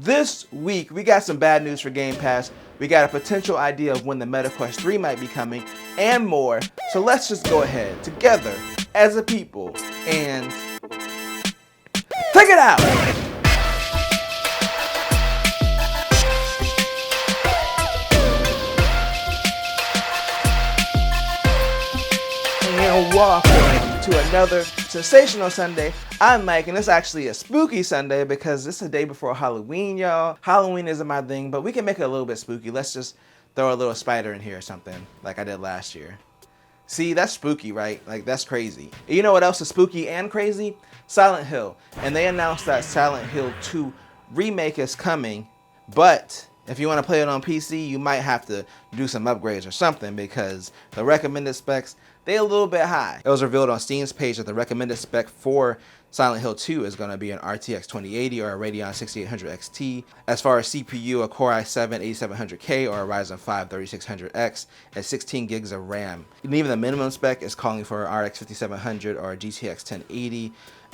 This week, we got some bad news for Game Pass. We got a potential idea of when the Meta Quest 3 might be coming, and more. So let's just go ahead, together, as a people, and check it out! And welcome to another sensational Sunday. I'm Mike, and it's actually a spooky Sunday because it's the day before Halloween, y'all. Halloween isn't my thing, but we can make it a little bit spooky. Let's just throw a little spider in here or something, like I did last year. See, that's spooky, right? Like, that's crazy. You know what else is spooky and crazy? Silent Hill. And they announced that Silent Hill 2 Remake is coming, but if you want to play it on PC, you might have to do some upgrades or something because the recommended specs, they're a little bit high. It was revealed on Steam's page that the recommended spec for Silent Hill 2 is going to be an RTX 2080 or a Radeon 6800 XT. As far as CPU, a Core i7 8700K or a Ryzen 5 3600X and 16 gigs of RAM. And even the minimum spec is calling for an RX 5700 or a GTX 1080,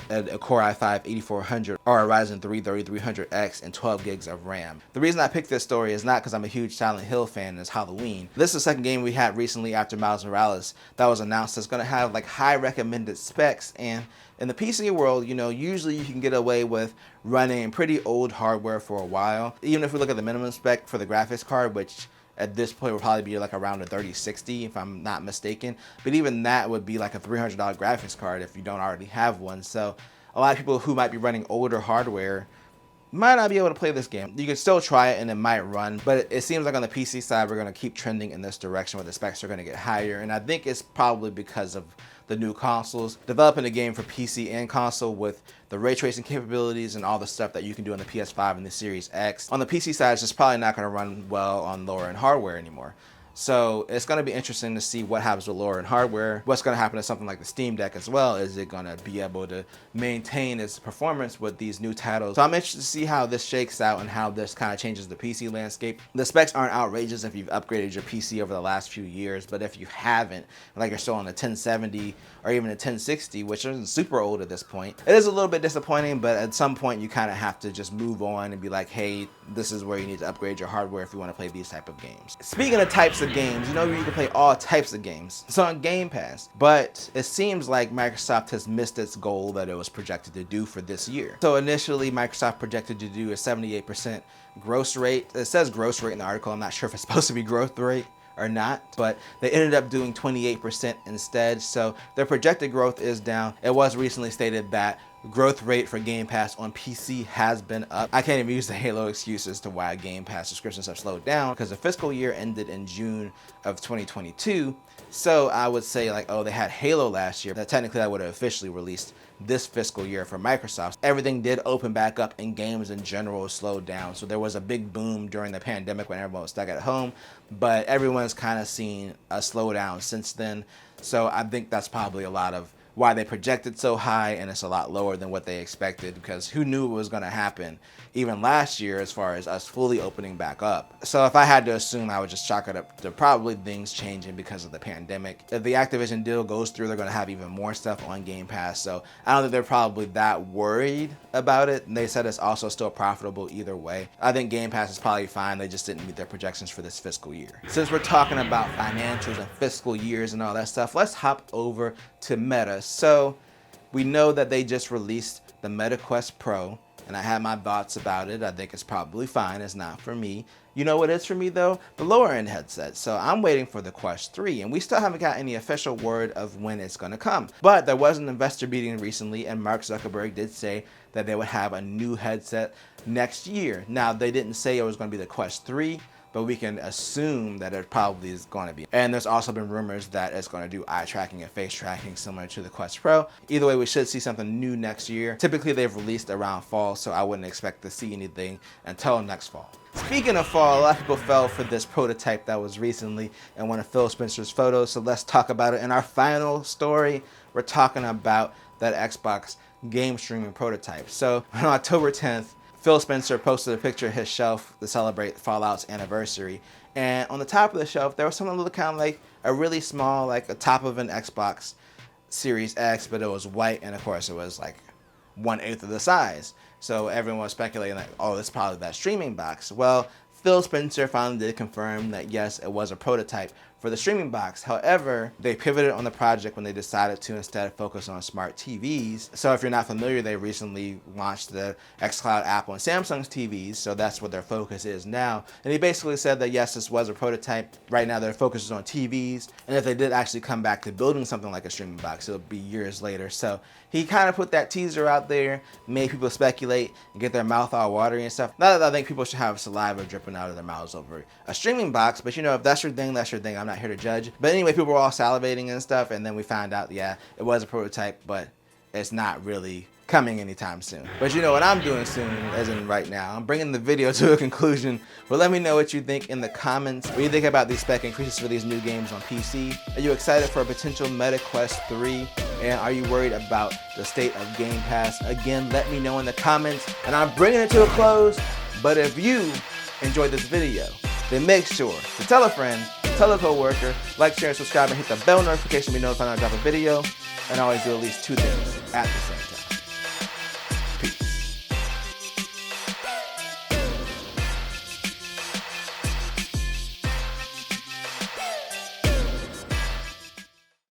a Core i5 8400 or a Ryzen 3 3300X and 12 gigs of RAM. The reason I picked this story is not because I'm a huge Silent Hill fan and it's Halloween. This is the second game we had recently after Miles Morales that was announced that's going to have like high recommended specs, and in the PC world, you know, usually you can get away with running pretty old hardware for a while. Even if we look at the minimum spec for the graphics card, which at this point will probably be like around a 3060 if I'm not mistaken. But even that would be like a $300 graphics card if you don't already have one. So a lot of people who might be running older hardware might not be able to play this game. You can still try it and it might run, but it seems like on the PC side, we're going to keep trending in this direction where the specs are going to get higher. And I think it's probably because of the new consoles. Developing a game for PC and console with the ray tracing capabilities and all the stuff that you can do on the PS5 and the Series X. On the PC side, it's just probably not going to run well on lower end hardware anymore. So it's going to be interesting to see what happens with lower end hardware. What's going to happen to something like the Steam Deck as well? Is it going to be able to maintain its performance with these new titles? So I'm interested to see how this shakes out and how this kind of changes the PC landscape. The specs aren't outrageous if you've upgraded your PC over the last few years, but if you haven't, like you're still on a 1070 or even a 1060, which isn't super old at this point, it is a little bit disappointing, but at some point you kind of have to just move on and be like, hey, this is where you need to upgrade your hardware if you want to play these type of games. Speaking of types of games, you know you can play all types of games. It's on Game Pass, but it seems like Microsoft has missed its goal that it was projected to do for this year. So initially, Microsoft projected to do a 78% gross rate. It says gross rate in the article. I'm not sure if it's supposed to be growth rate or not, but they ended up doing 28% instead. So their projected growth is down. It was recently stated that growth rate for Game Pass on PC has been up. I can't even use the Halo excuse as to why Game Pass subscriptions have slowed down because the fiscal year ended in June of 2022. So I would say like, oh, they had Halo last year. That technically that would have officially released this fiscal year for Microsoft. Everything did open back up and games in general slowed down. So there was a big boom during the pandemic when everyone was stuck at home, but everyone's kind of seen a slowdown since then. So I think that's probably a lot of why they projected so high, and it's a lot lower than what they expected because who knew it was going to happen even last year as far as us fully opening back up. So if I had to assume, I would just chalk it up to probably things changing because of the pandemic. If the Activision deal goes through, they're going to have even more stuff on Game Pass. So I don't think they're probably that worried about it. And they said it's also still profitable either way. I think Game Pass is probably fine. They just didn't meet their projections for this fiscal year. Since we're talking about financials and fiscal years and all that stuff, let's hop over to Meta. So we know that they just released the Meta Quest Pro, and I had my thoughts about it. I think it's probably fine. It's not for me. You know what is for me though? The lower end headset. So I'm waiting for the Quest 3, and we still haven't got any official word of when it's going to come. But there was an investor meeting recently, and Mark Zuckerberg did say that they would have a new headset next year. Now, they didn't say it was going to be the Quest 3, but we can assume that it probably is going to be. And there's also been rumors that it's going to do eye tracking and face tracking similar to the Quest Pro. Either way, we should see something new next year. Typically, they've released around fall, so I wouldn't expect to see anything until next fall. Speaking of fall, a lot of people fell for this prototype that was recently in one of Phil Spencer's photos, so let's talk about it. In our final story, we're talking about that Xbox game streaming prototype. So on October 10th, Phil Spencer posted a picture of his shelf to celebrate Fallout's anniversary. And on the top of the shelf, there was something that looked kind of like a really small, like a top of an Xbox Series X, but it was white, and of course it was like 1/8 of the size. So everyone was speculating like, oh, it's probably that streaming box. Well, Phil Spencer finally did confirm that yes, it was a prototype for the streaming box. However, they pivoted on the project when they decided to instead focus on smart TVs. So if you're not familiar, they recently launched the xCloud app on Samsung's TVs, so that's what their focus is now. And he basically said that yes, this was a prototype. Right now their focus is on TVs, and if they did actually come back to building something like a streaming box, it'll be years later. So he kind of put that teaser out there, made people speculate and get their mouth all watery and stuff. Not that I think people should have saliva dripping out of their mouths over a streaming box, but you know, if that's your thing, that's your thing. I'm not here to judge. But anyway, people were all salivating and stuff, and then we found out, yeah, it was a prototype, but it's not really coming anytime soon. But you know what I'm doing soon, as in right now? I'm bringing the video to a conclusion. But let me know what you think in the comments. What do you think about these spec increases for these new games on PC? Are you excited for a potential Meta Quest 3? And are you worried about the state of Game Pass? Again, let me know in the comments. And I'm bringing it to a close. But if you enjoyed this video, then make sure to tell a friend, tell a coworker, like, share, and subscribe, and hit the bell notification to be notified when I drop a video. And always do at least 2 things at the same time.